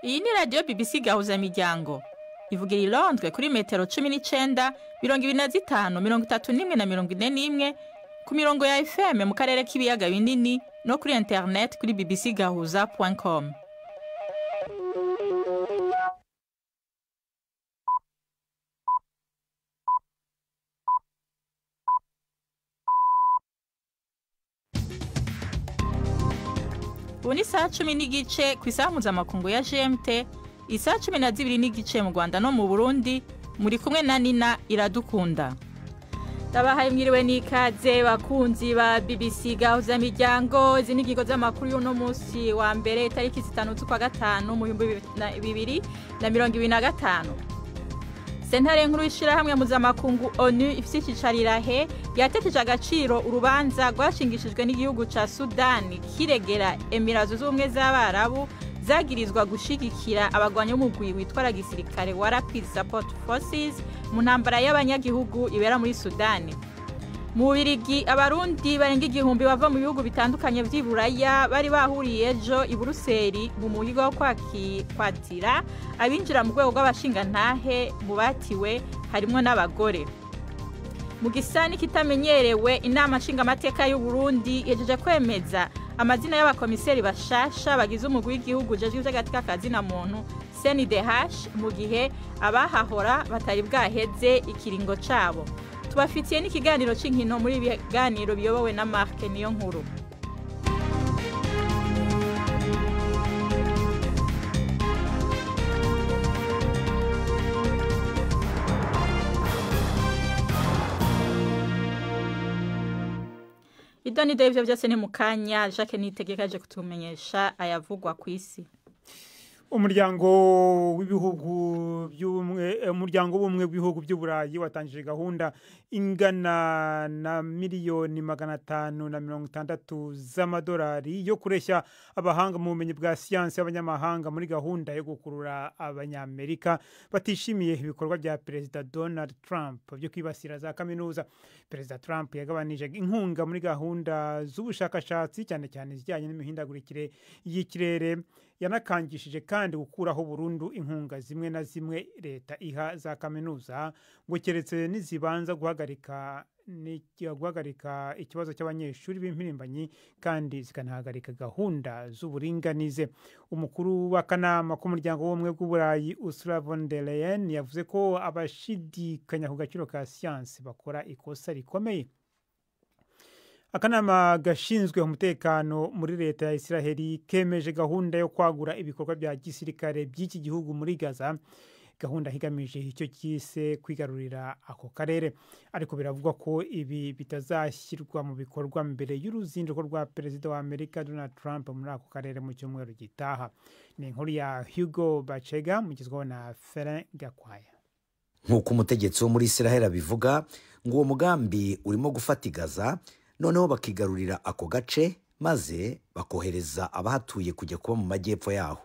Iyi ni radio BBC Gahuza Miryango. Ivugira i Londres kuri metero 19, 25, 31 na 41 ku mirongo ya FM mu karere k'ibiyaga binini no kuri internet kuri bbcgahuza.com. Ubu ni saa 10 n'igice ku isaha mpuzamakungu ya GMT, isaa 12 n'igice mu Rwanda no mu Burundi, muri kumwe na Nina Iradukunda. Tabahaye mwiriwe n'ikaze bakunzi ba BBC Gahuza Miryango, izi n'ingingo z'amakuru y'uno munsi wa mbere tariki 5 z'ukwa gatanu mu 2025. Sentare nkuru y'ishirahamwe mpuzamakungu ONU ifise ikicarira he yatekeje agaciro urubanza rwashingishijwe n'igihugu ca Sudani kiregera Emirazo z'ubumwe z'Abarabu zagirizwa gushigikira abagwanyi b'umugwi witwara gisirikare wa Rapid Support Forces mu ntambara y'abanyagihugu ibera muri Sudani. Mu Bubiligi abarundi barenga igihumbi bava mu bihugu bitandukanye vy'Iburaya bari bahuriye ejo i Buruseli mu muhigo wo kwatira abinjira mu rwego rw'abashingantahe mu batiwe harimwo n'abagore. Mu gisani kitamenyerewe inama nshingamateka y'u Burundi yejeje kwemeza amazina y'abakomiseri bashasha bagize umugwi w'igihugu ujejwe ivy'agatika kazina muntu CNDH mu gihe abahahora batari bwaheze ikiringo cabo. Tubafitiye n'ikiganiro c'inkino muri ibiganiro biyobowe na Mark niyo nkuru. Idoni David byose ni mukanya Jacques Nitegekaje kutumenyesha ayavugwa ku isi. Umuryango w'ibihugu by'Uburayi watangije gahunda ingana na miliyoni 560 z'amadolari yo kureshya abahanga mu bumenyi bwa siyansi y'abanyamahanga muri gahunda yo gukurura abanyamerika batishimiye ibikorwa bya Perezida Donald Trump byo kwibasira za kaminuza. Perezida Trump yagabanije inkunga muri gahunda z'ubushakashatsi cyane cyane zijyanye n'imihindagurikire y'ikirere, yanakangishije kandi gukuraho burundu inkunga zimwe na zimwe leta iha za kaminuza ngo keretse nizibanza guhagarika ikibazo cy'abanyeshuri b'impirimbanyi kandi zikanahagarika gahunda z'uburinganize. Umukuru w'akanama k'umuryango w'ubumwe bw'Uburayi Ursula von der Leyen yavuze ko abashidikanya ku gaciro ka siyansi bakora ikosa rikomeye. Akanama gashinzwe umutekano muri leta ya Israeli kemeje gahunda yo kwagura ibikorwa bya gisirikare by'iki gihugu muri Gaza. Gahunda higamije icyo kise kwigarurira ako karere, ariko biravugwa ko ibi bitazashyirwa mu bikorwa mbere y'uruzinduko rwa Perezida wa Amerika Donald Trump muri ako karere mu cyumweru gitaha. Ni inkuru ya Hugo Bachega mugizweho na Ferin Gakwaya. Nk'uko umutegetsi wo muri Israeli abivuga ngo uwo mugambi urimo gufata Gaza, noneho bakigarurira ako gace maze bakohereza abahatuye kujya kuba mu majyepfo yaho.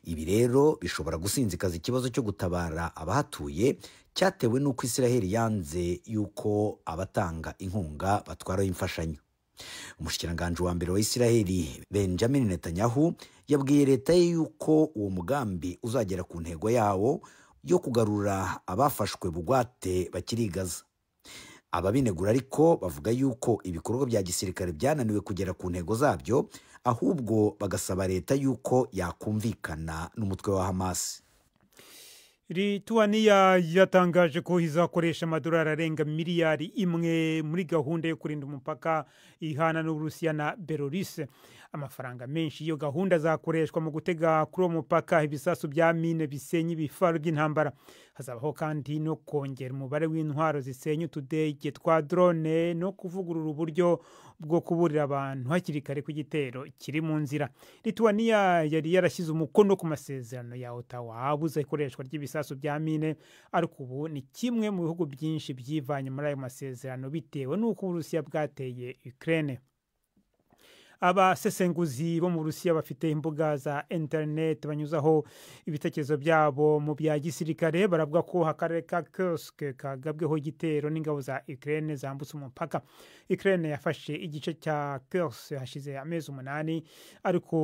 Ibi rero bishobora gusinzikaza ikibazo cyo gutabara abahatuye cyatewe n'uko Israeli yanze yuko abatanga inkunga batwaraho imfashanyo. Umushikiranganji wa mbere wa Israeli Benjamin Netanyahu yabwiye leta ye yuko uwo mugambi uzagera ku ntego yawo yo kugarura abafashwe bugwate bakiri Gaza. Ababinegura ariko bavuga yuko ibikorwa bya gisirikare byananiwe kugera ku ntego zabyo, ahubwo bagasaba leta yuko yakumvikana n'umutwe wa Hamas. Lituania yatangaje ko izakoresha amadolari arenga miliyari 1 muri gahunda yo kurinda umupaka ihana n'Uburusiya na Belarus. Amafaranga menshi iyo gahunda zakoreshwa mu gutega kuri uwo mupaka ibisasu bya mine bisenya ibifaru by'intambara. Hazabaho kandi no kongera umubare w'intwaro zisenya utudege twa drone no kuvugurura uburyo bwo kuburira abantu hakiri kare ku gitero kiri mu nzira. Lituania yari yarashyize umukono ku masezerano ya Ottawa abuza ikoreshwa ry'ibisasu bya mine, ariko ubu ni kimwe mu bihugu byinshi byivanye muri ayo masezerano bitewe n'uko Uburusiya bwateye Ukraine. abasesenguzi bo mu Burusiya bafite imbuga za internet banyuzaho ibitekerezo byabo mu bya gisirikare baravuga ko akarere ka Kursk kagabweho igitero n'ingabo za Ukraine zambutse umupaka. Ukraine yafashe igice cya Kursk hashize amezi 8 ariko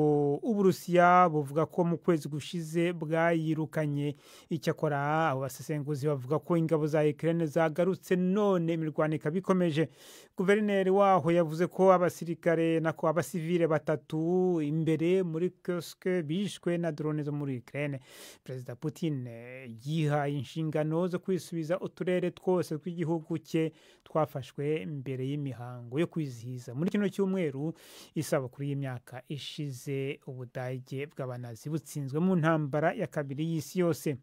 Uburusiya buvuga ko mu kwezi gushize bwayirukanye. Icyakora abo basesenguzi bavuga ko ingabo za Ukraine zagarutse none imirwano ikabikomeje. Guverineri waho yavuze ko abasirikare nako abasivile 3 imbere muri Kursk bishwe na drone zo muri Ukraine. Perezida Putin yiha inshingano zo kwisubiza uturere twose tw'igihugu cye twafashwe mbere y'imihango yo kwizihiza muri kino cyumweru isabukuru y'imyaka ishize Ubudage bw'abanazi butsinzwe mu ntambara ya kabiri y'isi yose.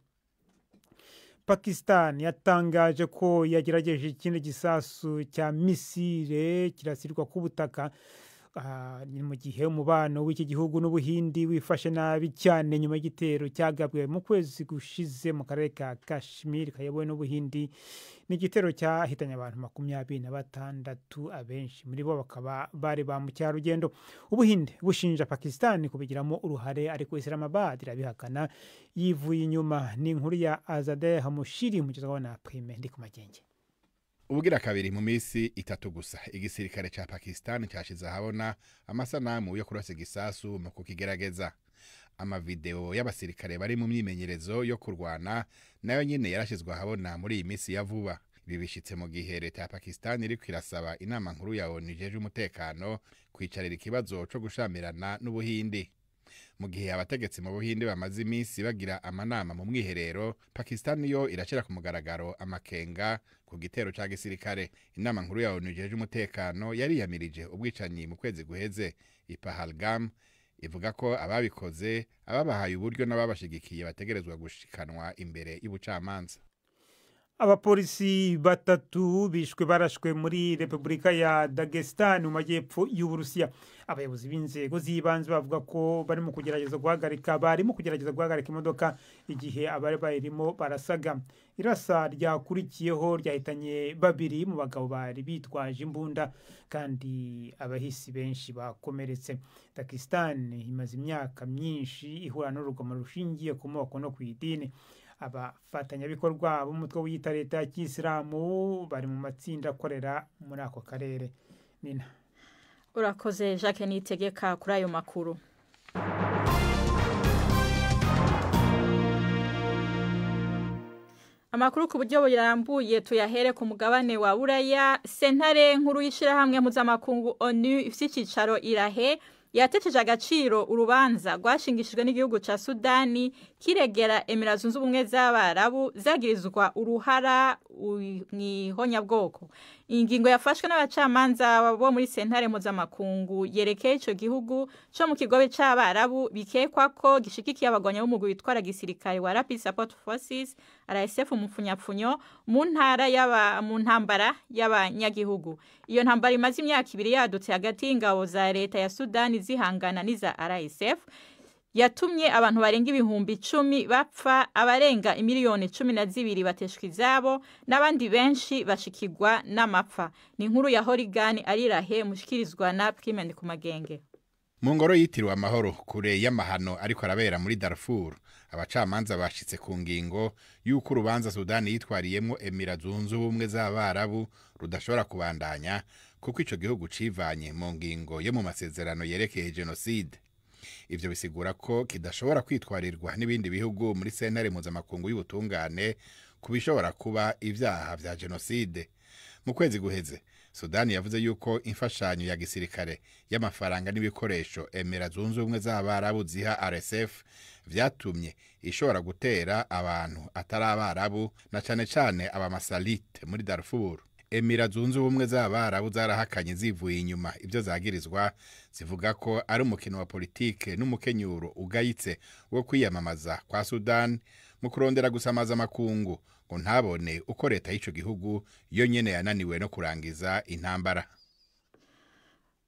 Pakistan yatangaje ko yagerageje ikindi gisasu cya misile kirasirwa ku butaka ni mu gihe umubano w'iki gihugu n'Ubuhindi wifashe nabi cyane nyuma y'igitero cyagabwe mu kwezi gushize mu karere ka Kashmir kayobowe n'Ubuhindi. Ni igitero cyahitanye abantu 26 abenshi muri bo bakaba bari ba mucyarugendo. Ubuhinde bushinja Pakistan kubigiramo uruhare ariko Islamabad irabihakana yivuye inyuma. Ni inkuru ya Azadeh Hamushiri mu kizaho na Prime ndi ku magenge. Ubugira kabiri mu misi 3 gusa igisirikare ca Pakistan cyashize ahabona amasanamu yo kurasa igisasu mu kukigerageza. Amavideo y'abasirikare bari mu myimenyerezo yo kurwana nayo nyine yarashizwe ahabona muri iyi misi ya vuba. Ibi bishitse mu gihe leta ya Pakistan iri kwirasaba inama nkuru ya ONU ijeje umutekano kwicarira ikibazo cyo gushamirana n'Ubuhindi. Mu gihe abategetsi mu Buhindi bamaze imisi bagira amanama mu mwiherero, Pakistan yo irashira ku mugaragaro amakenga ku gitero ca gisirikare. Inama nkuru ya ONU ijeje umutekano yari yamirije ubwicanyi mu kwezi guheze i Pahalgam, ivuga ko ababikoze ababahaye uburyo n'ababashigikiye bategerezwa gushikanwa imbere y'ubucamanza. Abapolisi 3 bishwe barashwe muri Republika ya Dagestan mu majyepfo y'Uburusiya. Abayobozi b'inzego z'ibanze bavuga ko barimo kugerageza guhagarika imodoka igihe abari bayirimo barasaga. Irasa ryakurikiyeho ryahitanye 2 mu bagabo bari bitwaje imbunda kandi abahisi benshi bakomeretse. Dagestan imaze imyaka myinshi ihura n'urugomo rushingiye ku moko no ku idini. Abafatanyabikorwa b'umutwe w'iyita leta ya Kisilamu bari mu matsinda akorera muri ako karere. Nina urakoze Jacques Nitegeka kuri ayo makuru. Amakuru ku buryo burambuye tuyahere ku mugabane wa Buraya. Sentare nkuru y'ishirahamwe mpuzamakungu ONU ifite icicaro Irahe yateteje agaciro urubanza rwashingishijwe n'igihugu ca Sudani kiregera Emirates Zunze Ubumwe z'Abarabu zagirizwa uruhara mw'ihonyabwoko. Ingingo yafashwe n'abacamanza bo muri sentare mpuzamakungu yerekeye ico gihugu co mu kigobe c'Abarabu bikekwa ko gishigikiye abagwanya b'umugwi witwara gisirikare wa Rapid Support Forces RSF umupfunyapfunyo mu ntambara y'abanyagihugu. Iyo ntambara imaze imyaka 2 yadutse hagati y'ingabo za leta ya Sudani zihangana n'iza RSF yatumye abantu barenga ibihumbi 10 bapfa, abarenga imiliyoni 12 bateshwa izabo n'abandi benshi bashikirwa n'amapfa. Ni inkuru ya Horigani Arirahe mushikirizwa na Prime ku magenge. Mu ngoro yitiriwe amahoro kure y'amahano ariko arabera muri Darfur, abacamanza bashitse ku ngingo y'uko urubanza Sudani yitwariyemo Emirates Zunze Ubumwe z'Abarabu rudashobora kubandanya kuko ico gihugu civanye mu ngingo yo mu masezerano yerekeye genocide. Ivyo bisigura ko kidashobora kwitwarirwa n'ibindi bihugu muri sentare mpuzamakungu y'ubutungane kubishobora kuba ivyaha vya genocide. Mu kwezi guheze Sudani yavuze yuko imfashanyo ya gisirikare y'amafaranga n'ibikoresho Emirates Zunze Ubumwe z'Abarabu ziha RSF vyatumye ishobora gutera abantu atari Abarabu na cane abamasalite muri Darfur. Emirates Zunze Ubumwe z'Abarabu zarahakanye zivuye inyuma ivyo zagirizwa, zivuga ko ari umukino wa politike n'umukenyuro ugayitse wo kwiyamamaza kwa Sudan mu kurondera gusamaza makungu ngo ntabone uko leta y'ico gihugu yo nyene yananiwe no kurangiza intambara.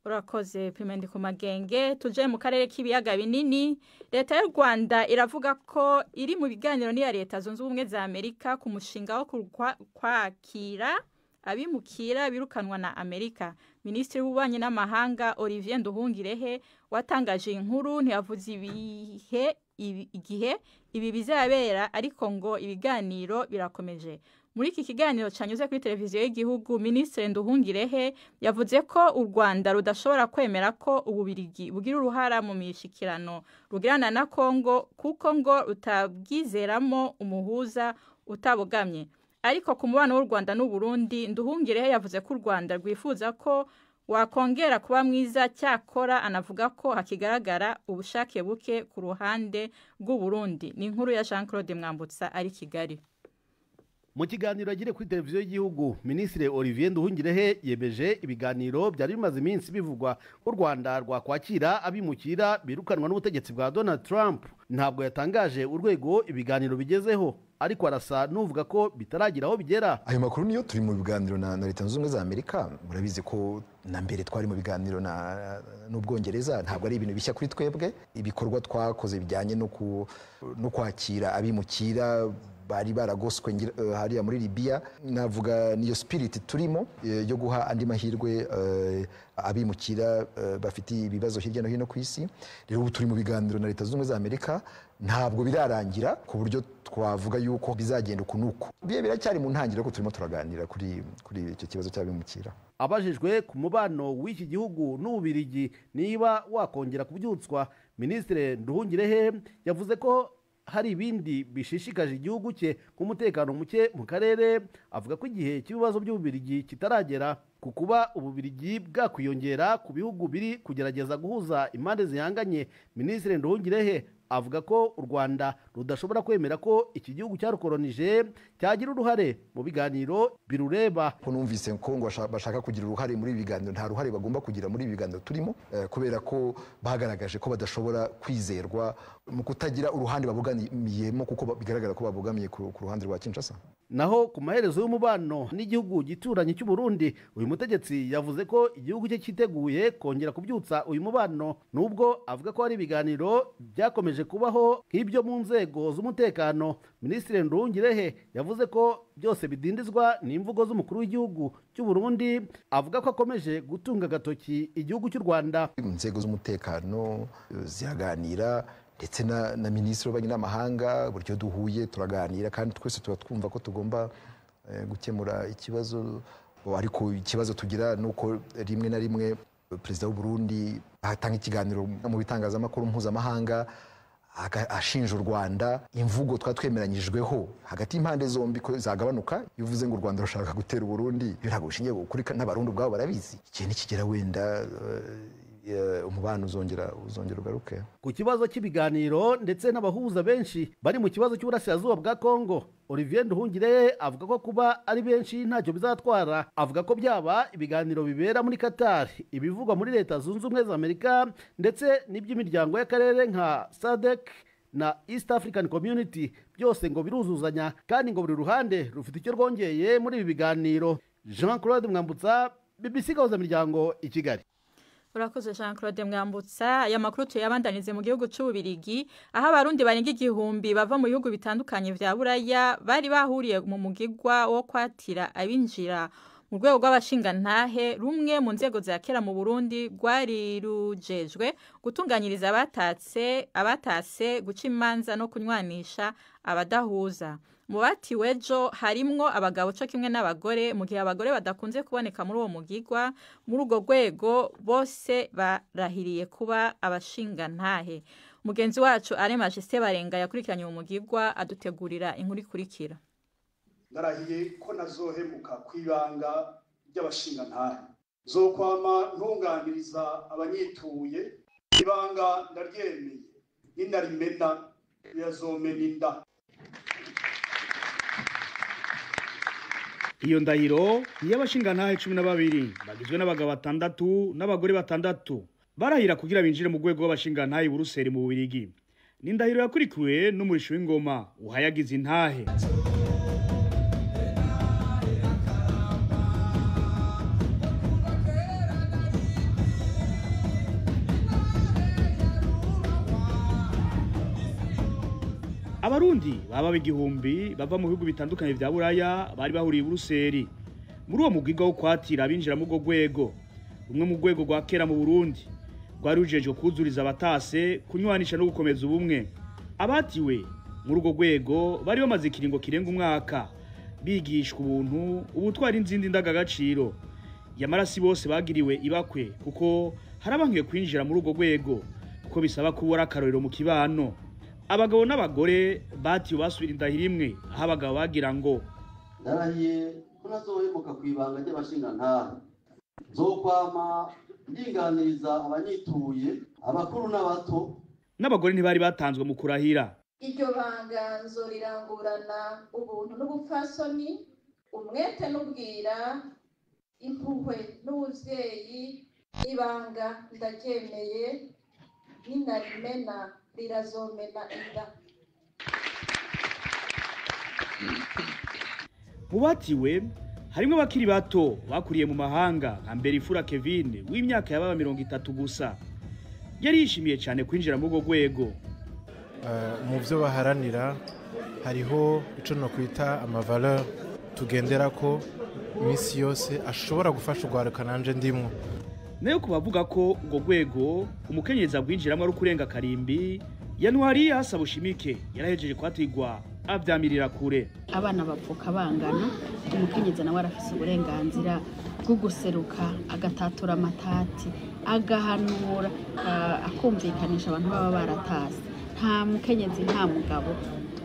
Urakoze Prime ku magenge. Tuje mu karere k'ibiyaga binini. Leta y'u Rwanda iravuga ko iri mu biganiro n'iya leta Zunze Ubumwe za Amerika ku mushinga wo kwakira abimukira birukanwa na Amerika. Minisitiri w'ububanyi n'amahanga Olivier Nduhungirehe watangaje inkuru ntiyavuze igihe ibi bizabera, ariko ngo ibiganiro birakomeje. Muri iki kiganiro cyanyuze kuri televiziyo y'igihugu, Minisitiri Nduhungirehe yavuze ko u Rwanda rudashobora kwemera ko Ububirigi bugira uruhara mu mishikirano rugirana na Kongo, kuko ngo rutabwizeramo umuhuza utabogamye. Ariko ku mubano w'u Rwanda n'u Burundi, Nduhungirehe yavuze ko u Rwanda rwifuza ko wakongera kuba mwiza, cyakora anavuga ko hakigaragara ubushake buke ku ruhande rw'u Burundi. Ni inkuru ya Jean-Claude Mwambutsa ari Kigali. Mu kiganiro agire kuri televiziyo y'igihugu, Minisitiri Olivier Nduhungirehe yemeje ibiganiro byari bimaze iminsi bivugwa u Rwanda rwakwakira abimukira birukanwa n'ubutegetsi bwa Donald Trump. Ntabwo yatangaje urwego ibiganiro bigezeho, ariko arasa n'uvuga ko bitaragira aho bigera. Ayo makuru niyo turi mu biganiro na Leta Zunze Ubumwe za Amerika. Murabizi ko na mbere twari mu biganiro n'Ubwongereza. Ntabwo ari ibintu bishya kuri twebwe. Ibikorwa twakoze bijyanye no kwakira abimukira bari baragoswe hariya muri Libya. Navuga niyo spirit turimo yo guha andi mahirwe abimukira bafite ibibazo hirya no hino ku isi. Rero turi mu biganiro na Leta Zunze Ubumwe za Amerika, ntabwo birarangira ku buryo twavuga yuko bizagenda ukunuko. Biracyari mu ntangiriro ko turimo turaganira kuri icyo kibazo cy'abimukira. Abajijwe ku mubano w'iki gihugu n'Ububirigi niba wakongera kubyutswa, Minisitiri Nduhungirehe yavuze ko hari ibindi bishishikaje igihugu cye nk'umutekano muke mu karere. Avuga ko igihe cy'ibibazo by'Ububirigi kitaragera, ku kuba Ububirigi bwakwiyongera ku bihugu biri kugerageza guhuza impande zihanganye. Minisitiri Nduhungirehe avuga ko u Rwanda rudashobora kwemera ko iki gihugu cyarukolonije cyagira uruhare mu biganiro birureba. Ko numvise ko ngo bashaka kugira uruhare muri ibi biganiro, nta ruhare bagomba kugira muri ibi biganiro turimo, kubera ko bagaragaje ko badashobora kwizerwa mu kutagira uruhande babogamiyemo, kuko bigaragara ko babogamiye ku ruhande rwa Kinshasa. Naho ku maherezo y'umubano n'igihugu gituranye cy'u Burundi, uyu mutegetsi yavuze ko igihugu cye cyiteguye kongera kubyutsa uyu mubano, nubwo avuga ko hari ibiganiro byakomeje kubaho nk'ibyo mu nzego z'umutekano. Minisitiri Nduhungirehe yavuze ko byose bidindizwa n'imvugo z'umukuru w'igihugu cy'u Burundi. Avuga ko akomeje gutunga agatoki igihugu cy'u Rwanda. Inzego z'umutekano zihaganira, ndetse na Minisitiri w'Ububanyi n'Amahanga, buryo duhuye turaganira, kandi twese tuba twumva ko tugomba gukemura ikibazo. Ariko ikibazo tugira nuko rimwe na rimwe Perezida w'u Burundi atanga ikiganiro mu bitangazamakuru mpuzamahanga ashinja u Rwanda imvugo twatwemeranyijweho hagati y'impande zombi ko zagabanuka. Iyo uvuze ngo u Rwanda rushaka gutera u Burundi, ntabwo bishingiye kuri n'abarundi ubwabo barabizi. Ikintu kigera wenda umubano uzongera ugaruke. Ku kibazo cy'ibiganiro ndetse n'abahuza benshi bari mu kibazo cy'uburasirazuba bwa Kongo, Olivier Nduhungirehe avuga ko kuba ari benshi ntacyo bizatwara. Avuga ko byaba ibiganiro bibera muri Qatar, ibivugwa muri Leta Zunze Ubumwe za Amerika, ndetse n'iby'imiryango y'akarere nka SADC na East African Community, byose ngo biruzuzanya kandi ngo buri ruhande rufite icyo rwongeye muri ibi biganiro. Jean-Claude Mwambutsa, BBC Gahuzamiryango, i Kigali. Urakoze Jean-Claude Mwambutsa. Aya makuru tuyabandanize mu gihugu cy'Ububirigi, aho abarundi barenga igihumbi bava mu bihugu bitandukanye vya Buraya bari bahuriye mu mugigwa wo kwatira abinjira mu rwego rw'abashingantahe rumwe mu nzego za kera mu Burundi rwari rujejwe gutunganyiriza abatase guca imanza no kunywanisha abadahuza. Mu batiwe ejo harimwo abagabo cyo kimwe n'abagore, mu gihe abagore badakunze kuboneka muri uwo mugigwa. Muri urwo rwego bose barahiriye kuba abashingantahe. Mugenzi wacu Alain Majesté Barenga yakurikiranye mu mugigwa adutegurira inkuru ikurikira. Ndarahiye ko nazohemuka kwibanga ry'abashingantahe, zokwama ntunganiriza abanyituye, ibanga ndaryemeye, ninarimena yazomena inda. Iyo ndahiro ni y'abashingantahe 12 bagizwe n'abagabo 6 n'abagore 6 barahira kugira binjire mu rwego rw'abashingantahe Buruseli mu Bubiligi. Ni ndahiro yakurikiwe n'umurisho w'ingoma uhayagiza intahe. Abarundi baba igihumbi bava mu bihugu bitandukanye vya Buraya bari bahuriye i Buruseli. muri uwo mugwiga wo kwatira abinjira mu rwego rumwe mu rwego rwa kera mu Burundi rwari rujeje kuzuriza abatase kunywanisha no gukomeza ubumwe. Abatiwe muri urwo rwego bari bamaze ikiringo kirenga umwaka bigishwa ubuntu ubutwara inzindi ndagagaciro. Yamarasi bose bagiriwe ibakwe kuko harabankiwe kwinjira muri urwo rwego kuko bisaba kubura akarorero mu kibano. Abagabo n'abagore batiwe basubira indahiro imwe aho abagabo bagira ngo ndarahiye ko nazohemuka kwibanga ry'abashingantahe zokwama ndinganiriza abanyituye abakuru n'abato. N'abagore ntibari batanzwe mu kurahira. Iryo banga nzorirangurana ubuntu n'ubupfasoni, umwete n'ubwira, impuhwe n'ubuvyeyi. Ibanga ndaryemeye, ninarimena rirazomena inda. Mu batiwe harimwo abakiri bato bakuriye mu mahanga nka Mberifura Kevin w'imyaka yababa 30 gusa. Yari yishimiye cyane kwinjira mu rwo rwego. Mu byo baharanira hariho ico no kwita amavaleur tugendera ko imisi yose ashobora gufasha ugwaruka nanje ndimwo. Nayo kubavuga ko urwo rwego umukenyeza bwinjiramo ari kurenga karimbi, Januari hasaba ushimike yarahejeje kwatigwa avyamirira kure. Abana bavuka bangana, umukenyeza nawe arafise uburenganzira bwo guseruka agatatura amatati, agahanura, akumvikanisha abantu baba baratase. Nta mukenyezi nta mugabo,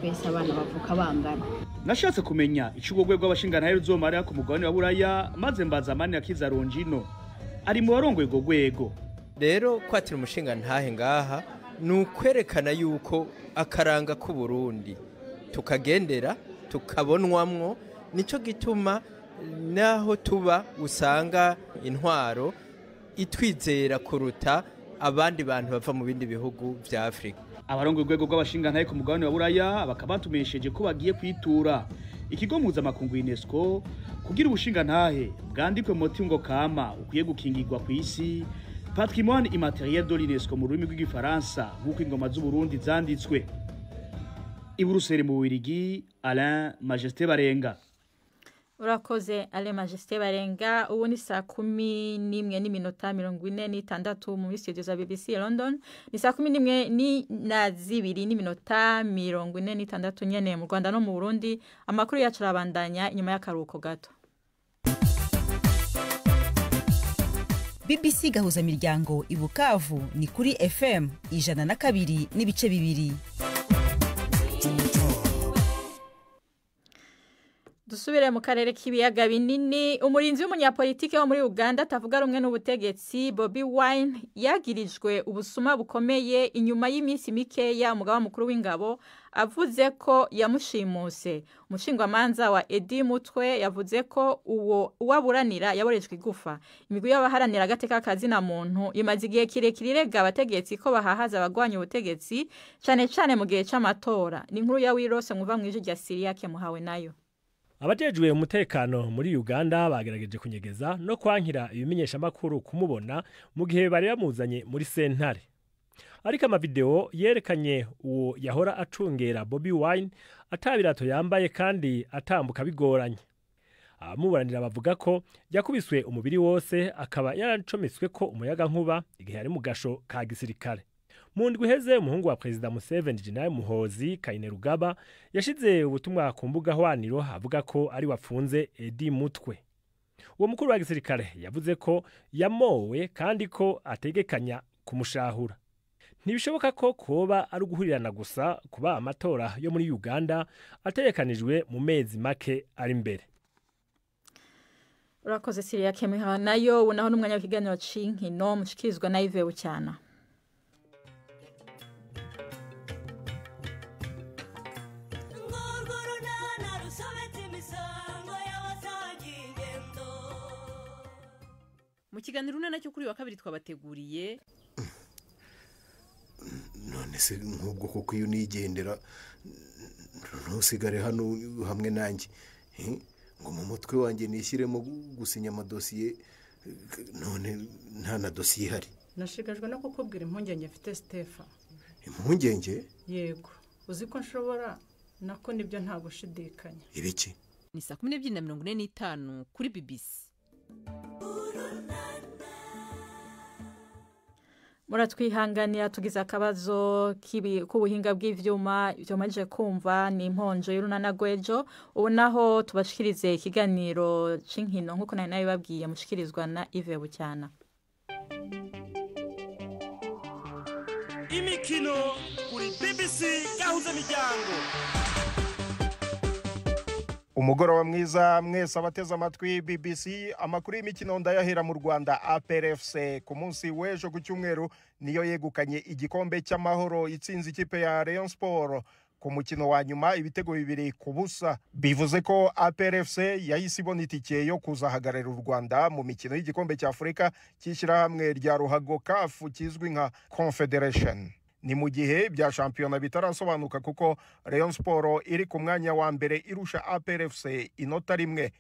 twese abana bavuka bangana. Nashatse kumenya ico urwo rwego abashingana ruzomara ku mugabane wa Buraya, maze mbaza Mani Akiza Rongino ari mu barongoye urwo rwego. Rero kwatira umushinga ntahe ngaha nukwerekana yuko akaranga ku Burundi tukagendera tukabonwamwo, nico gituma naho tuba usanga intwaro itwizera kuruta abandi bantu bava mu bindi bihugu vya Afrika. Abarongoye urwego rw'abashinga ntahe ku mugabane wa Buraya bakabatumenyesheje ko bagiye kwitura ikigo mpuzamakungu UNESCO kugira ubushinga ntahe bwandikwe mu mutungo kama ukwiye gukingirwa ku isi, patrimoine immatériel de l'UNESCO mu rurimi rw'igifaransa nk'uko ingoma z'u Burundi zanditswe. I Buruseli mu Bubiligi, Alain Majesté Barenga. Urakoze Ale Majesté Barenga. Ubu ni saa 11:46 mu studio za BBC London. Ni saa 11:42 nyene mu Rwanda no mu Burundi. Amakuru yacu arabandanya inyuma y'akaruhuko gato. BBC gahuza miryango i Bukavu ni kuri FM 102.2. Dusubire mu karere k'ibiyaga binini. Umurinzi w'umunyapolitike wo muri Uganda atavuga rumwe n'ubutegetsi Bobi Wine yagirijwe ubusuma bukomeye inyuma y'iminsi mikeya umugaba mukuru w'ingabo avuze ko yamushimuse. Umushingwamanza wa Edi Mutwe yavuze ko uwaburanira yaborejwe igufa. Imigwi y'abaharanira agateka kazina muntu imaze igihe kirekire irega abategetsi ko bahahaza abagwanya ubutegetsi cyane cyane mu gihe c'amatora. Ni inkuru ya Wirose muva mu ijwi rya Siriake muhawe nayo. Abajejwe umutekano muri Uganda bagerageje kunyegeza no kwankira ibimenyesha makuru kumubona mu gihe bari bamuzanye muri sentare. Ariko amavideo yerekanye uwo yahora acungera Bobi Wine atabirato yambaye kandi atambuka bigoranye. Abamuburanira bavuga ko yakubiswe umubiri wose akaba yaracometswe ko umuyaga nkuba igihe ari mu gasho ka gisirikare. Mu ndwi iheze umuhungu wa Perezida Museveni Jenerali Muhoozi Kainerugaba yashize ubutumwa ku mbuga hwaniro avuga ko ari wafunze Edi Mutwe. Uwo mukuru wa gisirikare yavuze ko yamowe kandi ko ategekanya kumushahura. Ntibishoboka ko koba ari uguhurirana gusa kuba amatora yo muri Uganda ategekanijwe mu mezi make ari imbere. Urakoze Siriake muhawe nayo. Unaho n'umwanya w'ikiganiro c'inkino mushikirizwa na Yves Bucyana. Mu kiganiro nacyo kuri wa kabiri twabateguriye none se nk'ubwo kuko iyo nigendera ntusigare hano hamwe nanjye ngo mu mutwe wanjye nishyiremo gusinya amadosiye none nta na dosiye ihari. Nashigajwe no kukubwira impungenge mfite Stefa. Impungenge? Yego uzi ko nshobora nako nibyo nta gushidikanya. Ibiki? ni 12:45 kuri BBC. Muratwihanganira tugize akabazo k'ubuhinga bw'ivyuma byomaje kumva ni imponjo y'urunana gwejo ubu naho tubashikirize ikiganiro c'inkino nkuko nari nabibabwiye mushikirizwa na Yves Bucyana. Imikino kuri BBC gahuza miryango. Umugoroba mwiza mwese abateze amatwi BBC amakuru y'imikino ndayahera mu Rwanda. APR FC ku munsi w'ejo ku cyumweru niyo yegukanye igikombe cy'amahoro itsinze ikipe ya Rayon Sport ku mukino wa nyuma ibitego 2-0. bivuze ko APR FC yahise ibona itike yo kuzahagararira u Rwanda mu mikino y'igikombe cya Afurika cy'ishyirahamwe rya ruhago CAF kizwi nka Confederation. Ni mu gihe bya shampiyona bitarasobanuka kuko Rayon Sport iri ku mwanya wa mbere irusha APR FC inota rimwe.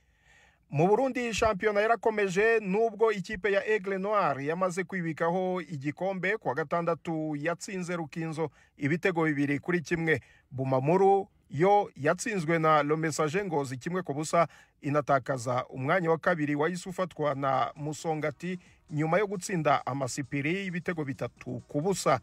Mu Burundi shampiyona yarakomeje nubwo ikipe ya Aigle Noir yamaze kwibikaho igikombe kwa gatandatu yatsinze Rukinzo ibitego 2-1. Bumamuru yo yatsinzwe na Le Messager Ngozi 1-0 inatakaza umwanya wa kabiri wahise ufatwa na Musongati nyuma yo gutsinda Amasipiri ibitego 3-0.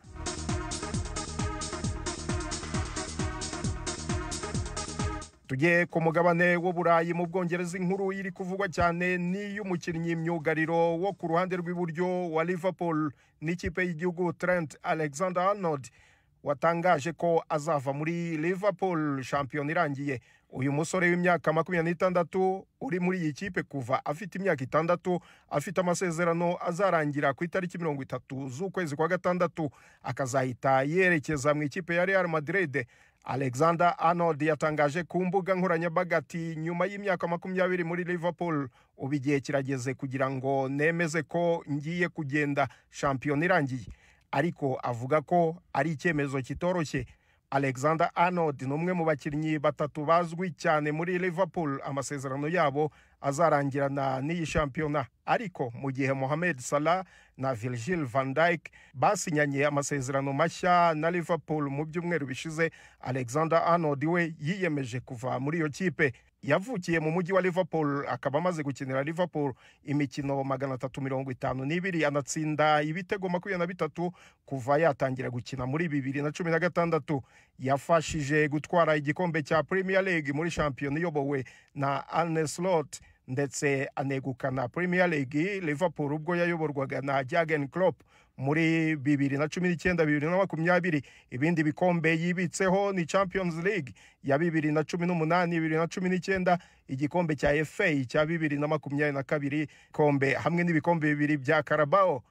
Tugiye ku mugabane w'Uburayi mu Bwongereza inkuru iri kuvugwa cyane ni y'umukinnyi myugariro wo ku ruhande rw'iburyo wa Liverpool n'ikipe y'igihugu Trent Alexander-Arnold watangaje ko azava muri Liverpool shampiyona irangiye. Uyu musore w'imyaka 26 uri muri iyi kipe kuva afite imyaka 6 afite amasezerano azarangira ku itariki 30 z'ukwezi kwa gatandatu akazahita yerekeza mu ikipe ya Real Madrid. Alexander-Arnold yatangaje ku mbuga nkoranyambaga ati nyuma y'imyaka 20 muri Liverpool ubu igihe kirageze kugira ngo nemeze ko ngiye kugenda shampiyona irangiye, ariko avuga ko ari icyemezo kitoroshye. Alexander-Arnold ni umwe mu bakinnyi batatu bazwi cyane muri Liverpool amasezerano yabo azarangirana n'iyi shampiyona, ariko mu gihe Mohamed Salah na Virgil van Dijk basinyanye amasezerano mashya na Liverpool mu byumweru bishize, Alexander-Arnold we yiyemeje kuva muri iyo kipe. Yavukiye mu mujyi wa Liverpool akaba amaze gukinira Liverpool imikino 352 anatsinda ibitego 23 kuva yatangira gukina muri 2016. Yafashije gutwara igikombe cya Premier League muri shampiyona iyobowe na Arne Slot ndetse anegukana Premier League Liverpool ubwo yayoborwaga na Jurgen Klopp muri 2019-2020. Ibindi bikombe yibitseho ni Champions League ya 2018-2019, igikombe cya FA cya 2022 kombe hamwe n'ibikombe 2 bya Carabao.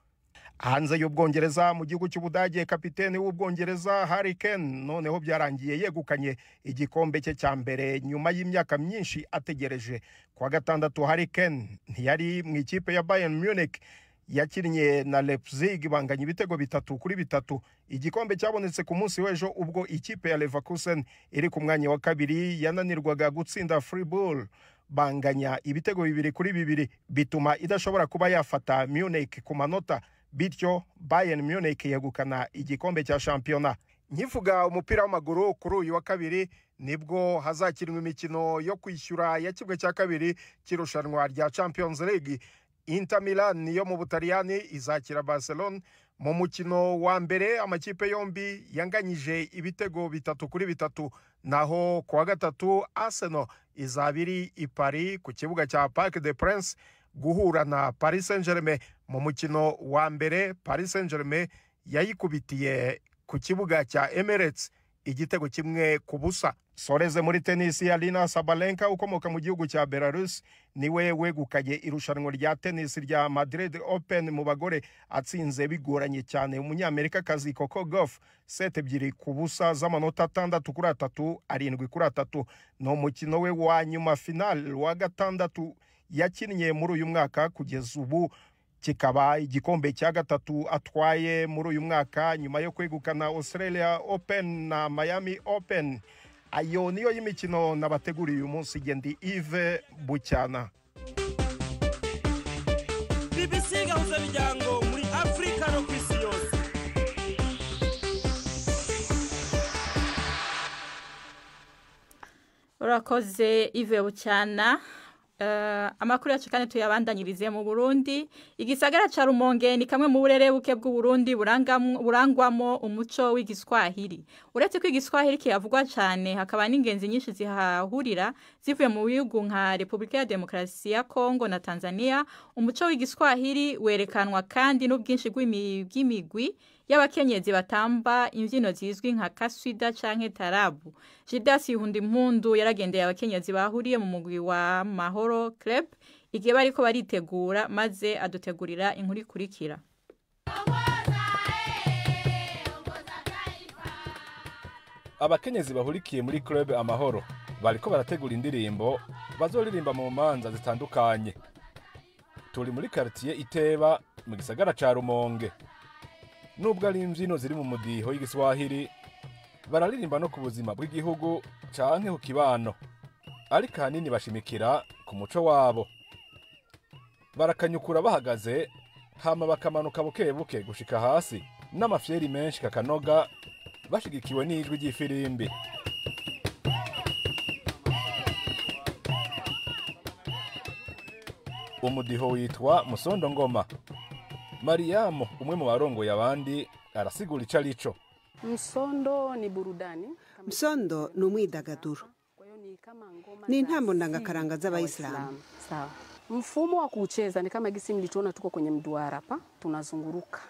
Hanze y'Ubwongereza mu gihugu cy'Ubudage kapiteni w'Ubwongereza Harry Kane noneho byarangiye yegukanye igikombe cye cya mbere nyuma y'imyaka myinshi ategereje. Kwa gatandatu Harry Kane ntiyari mu ikipe ya Bayern Munich yakinnye na Leipzig banganya ibitego 3-3. Igikombe cyabonetse ku munsi w'ejo ubwo ikipe ya Leverkusen iri ku mwanya wa kabiri yananirwaga gutsinda Freiburg banganya ibitego 2-2 bituma idashobora kuba yafata Munich ku manota, bityo Bayern Munich yegukana igikombe cya shampiyona. Nkivuga umupira w'amaguru kuri uyu wa kabiri nibwo hazakinwa imikino yo kwishyura ya kimwe cya kabiri kirushanwa rya Champions League. Inter Milan yo mu Butaliyani izakira Barcelona. Mu mukino wa mbere amakipe yombi yanganyije ibitego 3-3, naho kwa gatatu Arsenal izabiri i Paris ku kibuga cya Parc des Princes guhura na Paris Saint-Germain. Mu mukino wa mbere Paris Saint-Germain yayikubitiye ku kibuga cya Emirates igitego 1-0. Soreze muri tennis ya Lina Sabalenka ukomoka mu gihugu cya Belarus niwe wegukanye irushanwa rya tennis rya Madrid Open mu bagore atsinze bigoranye cyane umunyamerika kazi Coco Gauff 7-2 z'amanota 6-3, 7-3. No mukino we wa nyuma final wa gatandatu yakinnye muri uyu mwaka kugeza ubu kikaba igikombe cya gatatu atwaye muri uyu mwaka nyuma yo kwegukana Australia Open na Miami Open. Ayo niyo y'imikino nabateguriye uyu munsi. Gendi Yves Bucyana. BBC gahuza miryango muri Afrika no kwisi yose. urakoze Ive Bucyana. Amakuru yacu kandi tuyabandanyirize mu Burundi. Igisagara ca Rumonge ni kamwe mu burerebuke bw'u Burundi burangwamo umuco w'igiswahili. Uretse ko igiswahili kiyavugwa cyane, hakaba n'ingenzi nyinshi zihahurira zivuye mu bihugu nka Republika ya Demokarasi ya Kongo na Tanzania. Umuco w'igiswahili werekanwa kandi n'ubwinshi bw'imigwi y'abakenyezi batamba imbyino zizwi nka kaswida canke tarabu. Jidasi Nkundimpundu yaragendeye abakenyezi bahuriye mu mugwi wa Mahoro Club igihe bariko baritegura maze adutegurira inkuru ikurikira. Abakenyezi bahurikiye muri Club Amahoro bariko barategura indirimbo bazoririmba mu manza zitandukanye. Turi muri quartier Iteba mu gisagara ca Rumonge. Nubwo ari imbyino ziri mu mudiho y'igiswahili, bararirimba no ku buzima bw'igihugu canke ku kibano, ariko ahanini bashimikira ku muco wabo. Barakanyukura bahagaze, hama bakamanuka buke buke gushika hasi n'amafyeri menshi kakanoga, bashigikiwe n'ijwi ry'ifirimbi. Umudiho witwa Musondo Ngoma. Mariamu, umwe mu barongoye abandi, arasigura ico arico. Msondo ni burudani. Msondo ni umwidagaduro. Ni intambo ndangakaranga z'Abayisilamu. Sawa. Mfumo wa kucheza ni kama gisi mlituona tuko kwenye mduara hapa, tunazunguruka.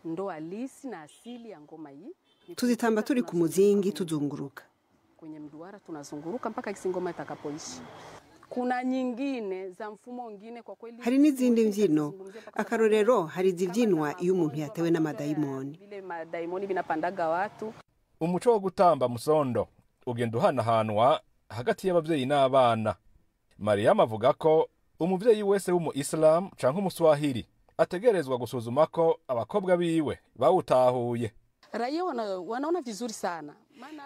Ndo halisi na asili ya ngoma hii. Tuzitamba turi ku muzingi tuzunguruka. Kwenye mduara tunazunguruka mpaka gisi ngoma itakapoishi. Kuna nyingine za mfumo mwingine kwa kweli. Hari n'izindi mbyino. Akarorero hari zibyinwa iyo umuntu yatewe n'amadayimoni. Vile madayimoni binapandaga watu. Umuco wo gutamba musondo ugenda uhanahanwa hagati y'abavyeyi n'abana. Mariam avuga ko umuvyeyi wese w'umu-Islam canke umuswahili ategerezwa gusuzuma ko abakobwa biwe bawutahuye. Raia wanaona vizuri sana.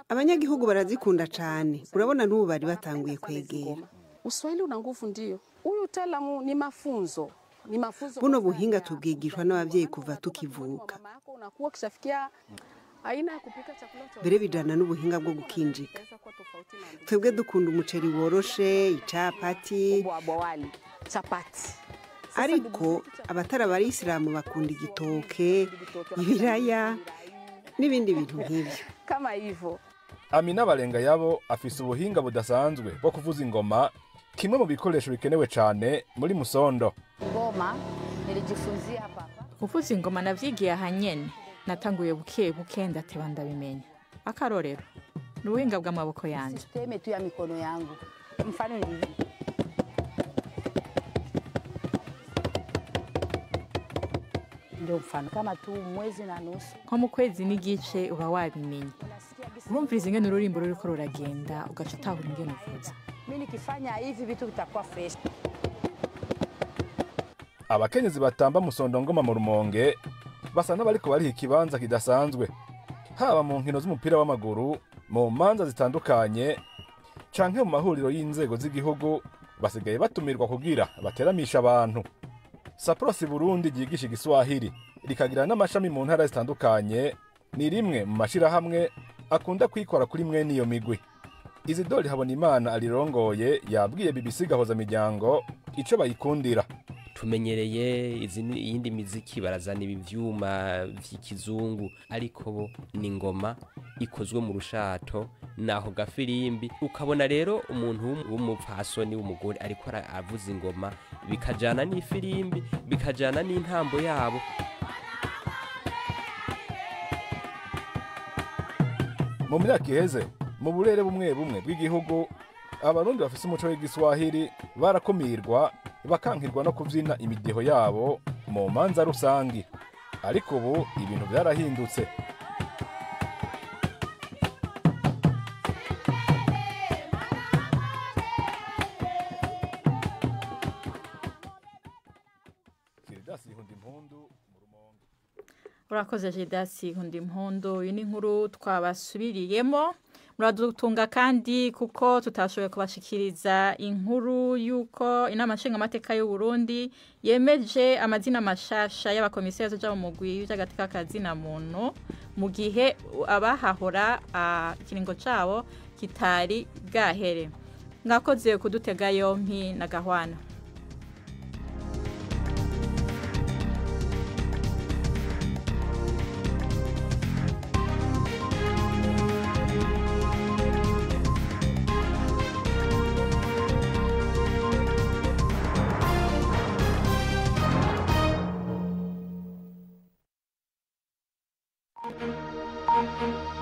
Abanyagihugu barazikunda cyane. Urabona n'ubu bari batanguye kwegera. Uswahili una nguvu ndio. Huyu utaalamu ni mafunzo. Ni mafunzo. Buno buhinga tubwigishwa n'abavyeyi kuva tukivuka. Unakuwa kishafikia aina ya kupika chakula cha bere bijana n'ubuhinga bwo gukinjika. Twebwe dukunda umuceri woroshe, icapati, wali, chapati. Ariko abatara Abayisilamu bakunda igitoke, ibiraya n'ibindi bintu nk'ibyo. Kama hivyo. Amina Barenga yabo afise ubuhinga budasanzwe bwo kuvuza ingoma, kimwe mu bikoresho bikenewe cyane muri Musondo. Ngoma nilijifunzia hapa. Kuvuza ingoma navyigiye ahanyene. Natanguye buke ndateba ndabimenya. Akarorero n'ubuhinga bw'amaboko yanje. Systeme tu ya mikono yangu. Mfano ni hivi. Ndio mfano kama tu mwezi na nusu. Nko mu kwezi n'igice uba wabimenya. Urumviriza ingene ururimbo ruriko ruragenda ugaca utahura ingene uvuza. Mimi nikifanya hivi vitu vitakuwa fresh. Abakenyezi batamba Musondo Ngoma mu Rumonge basa n'abariko bariha ikibanza kidasanzwe, haba mu nkino z'umupira w'amaguru, mu manza zitandukanye canke mu mahuriro y'inzego z'igihugu. Basigaye batumirwa kugira bateramisha abantu. Saprosi Burundi ryigisha igiswahili rikagira n'amashami mu ntara zitandukanye, ni rimwe mu mashirahamwe akunda kwikora kuri mwene iyo migwi. Izidori Habonimana alirongoye yabwiye BBC Gahoza Miryango ico bayikundira. Tumenyereye iyindi miziki barazana ibyuma vy'ikizungu, ariko bo ni ngoma ikozwe mu rushato naho gafirimbi. Ukabona rero umuntu w'umupfasoni w'umugore ariko avuza ingoma, bikajana n'ifirimbi, bikajana n'intambo yabo. Mu myaka iheze mu burere bumwe bw'igihugu, abarundi bafise umuco w'igiswahili barakumirwa bakankirwa no kuvyina imidiho yabo mu manza rusangi, ariko ubu ibintu byarahindutse. Urakoze Jidasi Nkundimpundu. Uyu ni inkuru twabasubiriyemo. Muradutunga kandi kuko tutashoboye kubashikiriza inkuru yuko inama nshingamateka y'u Burundi yemeje amazina mashasha y'abakomisiyo zoja mu mugwi w'agateka kazina muntu mu gihe abahahora ikiringo cabo kitari bwahere. Mwakoze kudutega yompi na Gahwana. Thank you.